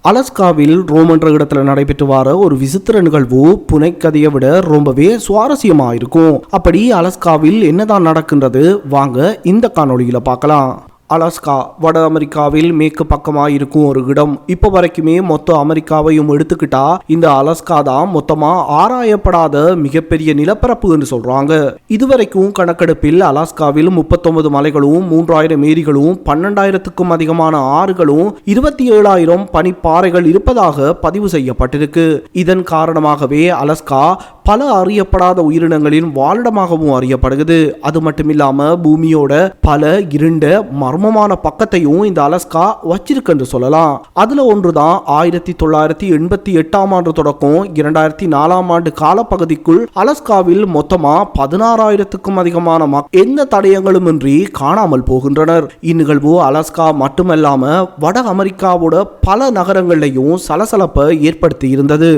அலாஸ்காவில் Rome என்ற இடத்துல நடைபெற்று வர ஒரு விசித்திர நிகழ்வு புனைக்கதையை விட ரொம்பவே சுவாரஸ்யமா இருக்கும். அப்படி அலாஸ்காவில் என்னதான் நடக்கின்றது வாங்க இந்த காணொளியில பார்க்கலாம். அலாஸ்கா வட அமெரிக்காவில் மேற்கு பக்கமாக இருக்கும் ஒரு இடம். இப்போ வரைக்குமே மொத்த அமெரிக்காவையும் எடுத்துக்கிட்டா இந்த அலாஸ்கா தான் மொத்தமா ஆராயப்படாத மிகப்பெரிய நிலப்பரப்பு என்று சொல்றாங்க. இதுவரைக்கும் கணக்கெடுப்பில் அலாஸ்காவில் 39 மலைகளும் 3000 ஏரிகளும் 12,000க்கும் அதிகமான ஆறுகளும் 27,000 பனிப்பாறைகள் இருப்பதாக பதிவு செய்யப்பட்டிருக்கு. இதன் காரணமாகவே அலாஸ்கா பல அறியப்படாத உயிரினங்களின் வாழிடமாகவும் அறியப்படுகிறது. அது மட்டுமில்லாம பூமியோட பல இருண்ட மர்மமான பக்கத்தையும் இந்த அலாஸ்கா வச்சிருக்கு என்று சொல்லலாம். அதுல ஒன்றுதான் 1988ஆம் ஆண்டு தொடக்கம் 2004ஆம் ஆண்டு காலப்பகுதிக்குள் அலாஸ்காவில் மொத்தமா 16,000க்கும் அதிகமான எந்த தடயங்களும் இன்றி காணாமல் போகின்றனர். இந்நிகழ்வு அலாஸ்கா மட்டுமல்லாம வட அமெரிக்காவோட பல நகரங்களையும் சலசலப்பை ஏற்படுத்தி இருந்தது.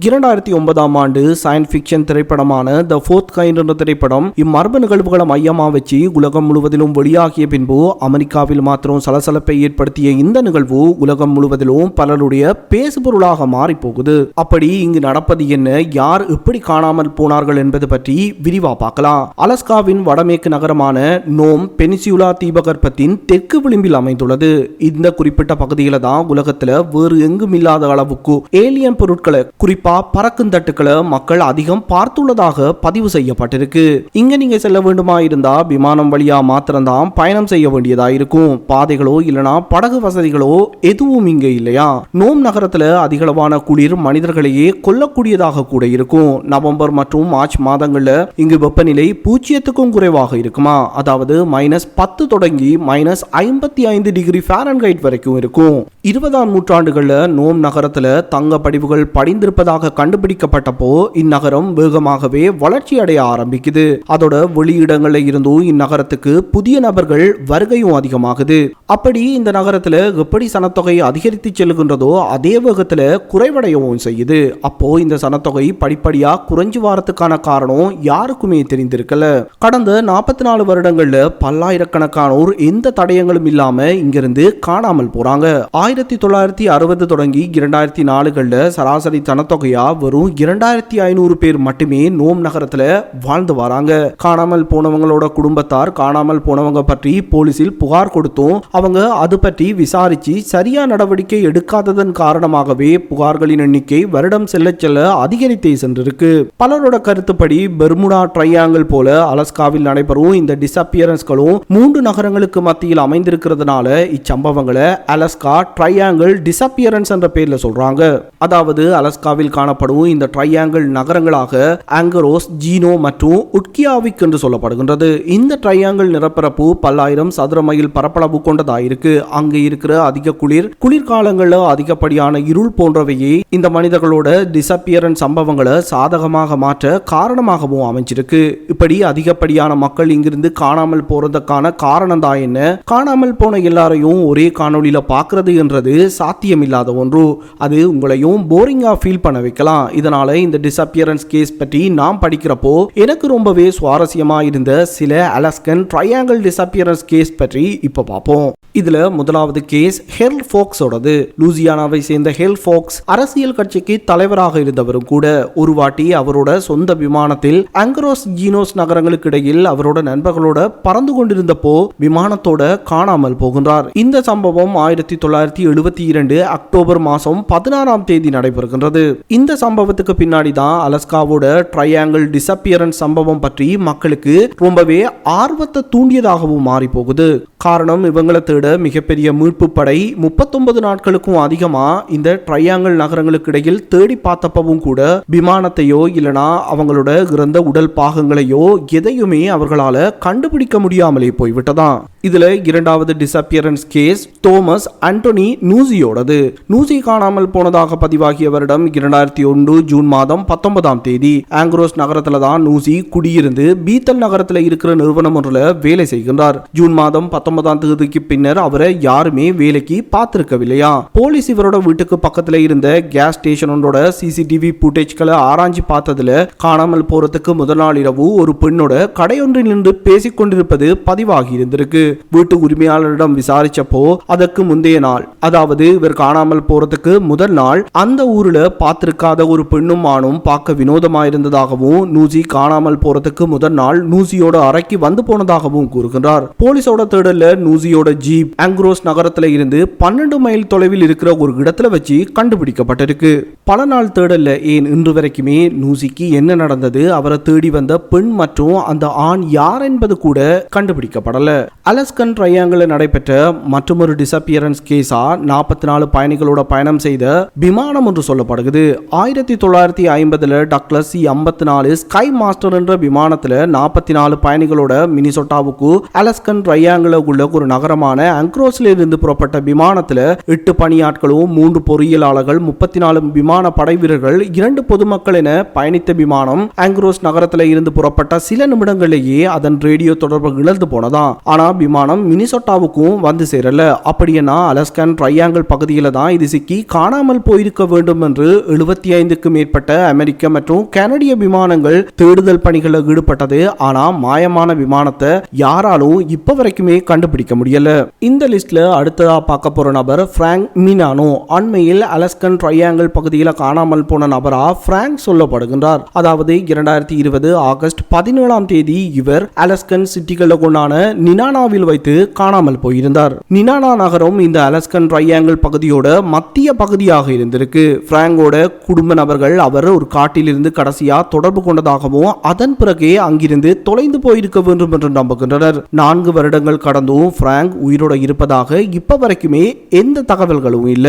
2009ஆம் ஆண்டு சயின்ஸ் ஃபிக்ஷன் திரைப்படமான த ஃபோர்த் கைண்ட் என்ற திரைப்படம் இம்மர்ம நிகழ்வுகளை மையமா வச்சு உலகம் முழுவதிலும் வெளியாகிய பின்பு அமெரிக்காவில் மாத்திரம் சலசலப்பை ஏற்படுத்திய இந்த நிகழ்வு உலகம் முழுவதிலும் பலருடைய பேசுபொருளாக மாறி போகுது. அப்படி இங்கு நடப்பது என்ன, யார் எப்படி காணாமல் போனார்கள் என்பது பற்றி விரிவா பார்க்கலாம். அலாஸ்காவின் வடமேற்கு நகரமான நோம் பெனின்சுலா தீபகற்பத்தின் தெற்கு விளிம்பில் அமைந்துள்ளது. இந்த குறிப்பிட்ட பகுதியில தான் உலகத்துல வேறு எங்கும் இல்லாத அளவுக்கு ஏலியன் பொருட்களை குறிப்பா பறக்குந்தட்டுக்களை மக்கள் அதிகம் பார்த்துள்ளதாக பதிவு செய்யப்பட்டிருக்கு. இங்க நீங்க செல்ல வேண்டுமா இருந்தா விமானம் வழியா மாத்திரம்தான் பயணம் செய்ய வேண்டியதா இருக்கும். பாதைகளோ இல்லனா படகு வசதிகளோ எதுவும் இங்க இல்லையா. நோம் நகரத்துல அதிகளவான குளிர் மனிதர்களையே கொல்லக்கூடியதாக கூட இருக்கும். நவம்பர் மற்றும் மார்ச் மாதங்கள்ல இங்கு வெப்பநிலை 0க்கும் குறைவாக இருக்குமா. அதாவது -10 தொடங்கி -55 டிகிரி ஃபாரன்ஹைட் வரைக்கும் இருக்கும். 20ஆம் நூற்றாண்டுகள்ல நோம் நகரத்துல தங்க படிவுகள் படிந்திருப்பதாக கண்டுபிடிக்கப்பட்டப்போ இந்நகரம் வேகமாகவே வளர்ச்சி அடைய ஆரம்பிக்குது. அதோட வெளியிடங்கள்ல இருந்தும் இந்நகரத்துக்கு புதிய நபர்கள் வருகையும் அதிகமாகுது. அப்படி இந்த நகரத்துல எப்படி சனத்தொகை அதிகரித்து செல்கின்றதோ அதே வேகத்துல குறைவடையவும் செய்யுது. அப்போ இந்த சனத்தொகை படிப்படியா குறைஞ்சு வாரத்துக்கான காரணம் யாருக்குமே தெரிந்திருக்கல. கடந்த 44 வருடங்கள்ல பல்லாயிரக்கணக்கானோர் எந்த தடயங்களும் இல்லாம இங்கிருந்து காணாமல் போறாங்க. 1960 தொடங்கி 2004கள்ல சராசரி சனத்தொகையா வெறும் 2500 பேர் மட்டுமே நோம் நகரத்துல வாழ்ந்து வராங்க. காணாமல் போனவங்களோட குடும்பத்தார் காணாமல் போனவங்க பற்றி போலீசில் புகார் கொடுத்தும் அவங்க அது பற்றி விசாரிச்சு சரியா நடவடிக்கை எடுக்காததன் காரணமாகவே புகார்களின் எண்ணிக்கை வருடம் செல்ல செல்ல அதிகரித்தே சென்றிருக்கு. பலரோட கருத்துப்படி பெர்முடா ட்ரையாங்கிள் போல அலாஸ்காவில் நடைபெறும் இந்த டிசப்பியரன்ஸ்களும் 3 நகரங்களுக்கு மத்தியில் அமைந்திருக்கிறதுனால இச்சம்பவங்களை அலாஸ்கா ட்ரையாங்கிள் டிசப்பியரன்ஸ் என்ற பெயர்ல சொல்றாங்க. அதாவது அலாஸ்காவில் காணப்படும் இந்த ட்ரையாங்கிள் நகரங்களாக ஆங்கரோஸ், ஜீனோ மற்றும் உட்கியாவிக் என்று சொல்லப்படுகின்றது. இந்த ட்ரையாங்கிள் நிலப்பரப்பு பல்லாயிரம் சதுர மைல் பரப்பளவு கொண்டதாயிருக்கு. அங்கு இருக்கிற அதிக குளிர்காலங்கள்ல அதிகப்படியான இருள் போன்றவையே இந்த மனிதர்களோட டிசப்பியரன்ஸ் சம்பவங்களை சாதகமாக மாற்ற காரணமாகவும் அமைஞ்சிருக்கு. இப்படி அதிகப்படியான மக்கள் இங்கிருந்து காணாமல் போறதுக்கான காரணம் தான் என்ன? காணாமல் போன எல்லாரையும் ஒரே காணொலியில பார்க்கிறது என்றது சாத்தியமில்லாத ஒன்று. அது உங்களையும் போரிங்கா ஃபீல் பண்ண வைக்கலாம். இதனால இந்த டிசப்பியரன்ஸ் கேஸ் பற்றி நாம் படிக்கிறப்போ எனக்கு ரொம்பவே சுவாரஸ்யமா இருந்த சில அலாஸ்கன் ட்ரையாங்கிள் டிசப்பியரன்ஸ் கேஸ் பற்றி இப்ப பார்ப்போம். இதுல முதலாவது கேஸ் ஹெல் ஃபோக்ஸோடது. லூசியானாவை சேர்ந்த ஹெல் ஃபோக்ஸ் அரசியல் கட்சிக்கு தலைவராக இருந்தவரும் கூட. ஒரு வாட்டி அவரோட சொந்த விமானத்தில் ஆங்கரோஸ், ஜீனோஸ் நகரங்களுக்கு இடையில் அவரோட நண்பர்களோட பறந்து கொண்டிருந்தப்போ விமானத்தோட காணாமல் போகின்றார். இந்த சம்பவம் 1972 அக்டோபர் மாதம் 16ஆம் தேதி நடைபெறுகின்றது. இந்த சம்பவத்துக்கு பின்னாடி தான் அலாஸ்காவோட ட்ரையாங்கிள் டிசப்பியரன்ஸ் சம்பவம் பற்றி மக்களுக்கு ரொம்பவே ஆர்வத்தை தூண்டியதாகவும் மாறி போகுது. காரணம், இவங்களை தேட மிகப்பெரிய மீட்பு படை 39 நாட்களுக்கும் அதிகமா இந்த ட்ரையாங்கிள் நகரங்களுக்கு இடையில் தேடி பார்த்தப்பவும் கூட விமானத்தையோ இல்லனா அவங்களோட இறந்த உடல் பாகங்களையோ எதையுமே அவர்களால கண்டுபிடிக்க முடியாமலே போய்விட்டதாம். இதுல இரண்டாவது டிசப்பியரன்ஸ் கேஸ் தோமஸ் ஆண்டோனி நூசியோடது. நூசி காணாமல் போனதாக பதிவாகிய வருடம் 2001 ஜூன் மாதம் 19ஆம் தேதி. ஆங்கரோஸ் நகரத்துல தான் நூசி குடியிருந்து பீத்தல் நகரத்துல இருக்கிற நிறுவனம் ஒன்றுல வேலை செய்கின்றார். ஜூன் மாதம் 19ஆம் தேதிக்கு பின்னர் அவரை யாருமே வேலைக்கு பார்த்திருக்கவில்லையா. போலீஸ் இவரோட வீட்டுக்கு பக்கத்துல இருந்த கேஸ் ஸ்டேஷன் ஒன்றோட சிசிடிவி ஃபுட்டேஜ்களை ஆராய்ச்சி பார்த்ததுல காணாமல் போறதுக்கு முதல் நாள் இரவு ஒரு பெண்ணோட கடையொன்றில் நின்று பேசிக் கொண்டிருப்பது பதிவாகி இருந்திருக்கு. வீட்டு உரிமையாளரிடம் விசாரிச்சப்போ அதற்கு முந்தைய நாள், அதாவது இவர் காணாமல் போறதுக்கு முதல் நாள் அந்த ஊர்ல பார்த்திருக்காத ஒரு பெண்ணும் ஆணும் பார்க்க வினோதமாயிருந்ததாகவும் நூசி காணாமல் போறதுக்கு முதல் நாள் நூசியோட அறைக்கு வந்து போனதாகவும் கூறுகின்றார். போலீஸோட தேடல்ல நூசியோட ஜீப் ஆங்க்ரோஸ் நகரத்துல இருந்து 12 மைல் தொலைவில் இருக்கிற ஒரு இடத்துல வச்சு கண்டுபிடிக்கப்பட்டிருக்கு. பல நாள் தேடல்ல, ஏன் இன்று வரைக்குமே நூசிக்கு என்ன நடந்தது, அவரை தேடி வந்த பெண் மற்றும் அந்த ஆண் யார் என்பது கூட கண்டுபிடிக்கப்படல. அலஸ்கன் ட்ரையாங்கிள் நடைபெற்ற மற்றொரு டிசப்பியரன்ஸ் கேஸா 44 பயணிகளோட பயணம் செய்த விமானம் என்று சொல்லப்படுகிறது. 1950 டக்ளஸ் C-54 ஸ்கை மாஸ்டர் என்ற விமானத்துல 44 பயணிகளோட மினிசோட்டாவுக்கு அலஸ்கன் ட்ரையாங்கிள் உள்ள ஒரு நகரமான ஆங்க்ரோஸ்ல இருந்து புறப்பட்ட விமானத்துல 8 பணியாட்களும் 3 பொறியியலாளர்கள் 34 விமான படை வீரர்கள் 2 பொதுமக்கள் என பயணித்த விமானம் ஆங்க்ரோஸ் நகரத்துல இருந்து புறப்பட்ட சில நிமிடங்களிலேயே அதன் ரேடியோ தொடர்பு இழந்து போனதாம். ஆனா விமானம் மினிசோட்டாவுக்கும் வந்து சேரல. அப்படின்னா அலஸ்கன் ட்ரையாங்கிள் பகுதியில தான் இது சிக்கி காணாமல் போயிருக்க வேண்டும் என்று 75க்கும் மேற்பட்ட அமெரிக்க மற்றும் கனடிய விமானங்கள் தேடுதல் பணிகளில் ஈடுபட்டது. ஆனா மாயமான விமானத்தை யாராலும் இப்ப வரைக்குமே கண்டுபிடிக்க முடியல. இந்த லிஸ்ட்ல அடுத்ததா பார்க்க போற நபர் பிராங்க் மினானோ. அண்மையில் அலஸ்கன் ட்ரையாங்கிள் பகுதியில் காணாமல் போன நபரா பிராங்க் சொல்லப்படுகின்றார். அதாவது 2020 ஆகஸ்ட் 17ஆம் தேதி இவர் அலஸ்கன் சிட்டிகளில் கொண்டான நினானாவில் வைத்து காணாமல் போயிருந்தார். நினானா நகரம் இந்த அலஸ்கன் ட்ரையாங்கிள் பகுதியோட மத்திய பகுதியாக இருந்திருக்கு. பிராங்கோட குடும்ப நபர்கள் அவர் ஒரு காட்டில் இருந்து கடைசியா தொடர்பு கொண்டதாகவும் அதன் பிறகே அங்கிருந்து தொலைந்து போயிருக்க வேண்டும் என்று நம்புகின்றனர். 4 வருடங்கள் கடந்தும் பிராங்க் உயிரோட இருப்பதாக இப்ப வரைக்குமே எந்த தகவல்களும் இல்ல.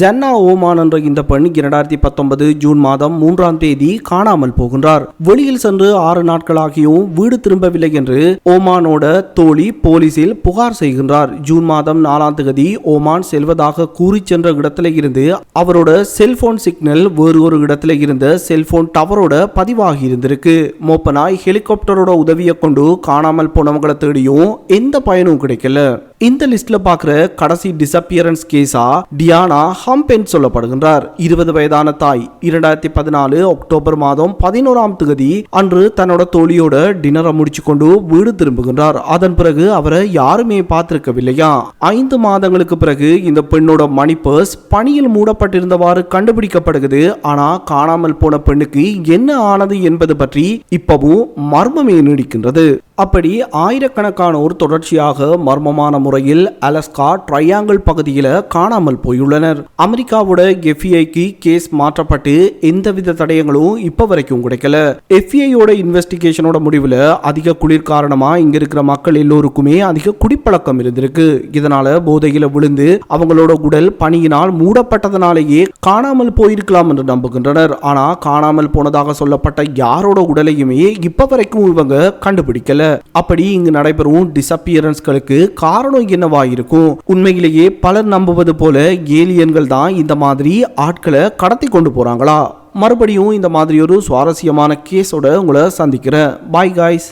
ஜன்னா ஓமான் என்ற இந்த பெண் 2019 ஜூன் மாதம் 3ஆம் தேதி காணாமல் போகின்றார். வெளியில் சென்று 6 நாட்களாகியும் வீடு திரும்பவில்லை என்று ஓமானோட தோழி போலீசில் புகார் செய்கின்றார். ஜூன் மாதம் 4ஆம் தேதி ஓமான் செல்வதாக கூறி சென்ற இடத்துல இருந்து அவரோட செல்போன் சிக்னல் வேறு ஒரு இடத்துல இருந்த செல்போன் டவரோட பதிவாகி இருந்திருக்கு. மோப்பனாய் ஹெலிகாப்டரோட உதவியை கொண்டு காணாமல் போனவங்களை தேடியும் எந்த பயனும் கிடைக்கல. இந்த லிஸ்ட்ல பார்க்கிற கடைசி டிசப்பியரன்ஸ் கேஸா டியானா ஹம்பென் சொல்லப்படுகின்றார். 20 வயதான தாய் 2014 அக்டோபர் மாதம் 11ஆம் தேதி அன்று தன்னோட தோழியோட டின்னரை முடிச்சு கொண்டு வீடு திரும்புகின்றார். அதன் பிறகு அவரை யாருமே பார்த்திருக்கவில்லையா. 5 மாதங்களுக்கு பிறகு இந்த பெண்ணோட மணி பர்ஸ் பணியில் மூடப்பட்டிருந்தவாறு கண்டுபிடிக்கப்படுகிறது. ஆனா காணாமல் போன பெண்ணுக்கு என்ன ஆனது என்பது பற்றி இப்பவும் மர்மமே நீடிக்கின்றது. அப்படி ஆயிரக்கணக்கானோர் தொடர்ச்சியாக மர்மமான முறையில் அலஸ்கா ட்ரையாங்கிள் பகுதியில் காணாமல் போயுள்ளனர். அமெரிக்காவோட எஃப்ஐக்கு கேஸ் மாற்றப்பட்டு எந்தவித தடயங்களும் இப்ப வரைக்கும் கிடைக்கல. எஃப்ஐயோட இன்வெஸ்டிகேஷனோட முடிவில் அதிக குளிர் காரணமா இங்க இருக்கிற மக்கள் எல்லோருக்குமே அதிக குடிப்பழக்கம் இருந்திருக்கு. இதனால போதையில விழுந்து அவங்களோட உடல் பனியினால் மூடப்பட்டதனாலேயே காணாமல் போயிருக்கலாம் என்று நம்புகின்றனர். ஆனா காணாமல் போனதாக சொல்லப்பட்ட யாரோட உடலையுமே இப்ப வரைக்கும் இவங்க கண்டுபிடிக்கல. அப்படி இங்கு நடைபெறும் டிசப்பியரன்ஸ்களுக்கு காரணம் என்னவா இருக்கும்? உண்மையிலேயே பலர் நம்புவது போல ஏலியன்கள் தான் இந்த மாதிரி ஆட்களை கடத்தி கொண்டு போறாங்களா? மறுபடியும் இந்த மாதிரி ஒரு சுவாரஸ்யமான கேஸோட உங்களை சந்திக்கிறேன். Bye guys.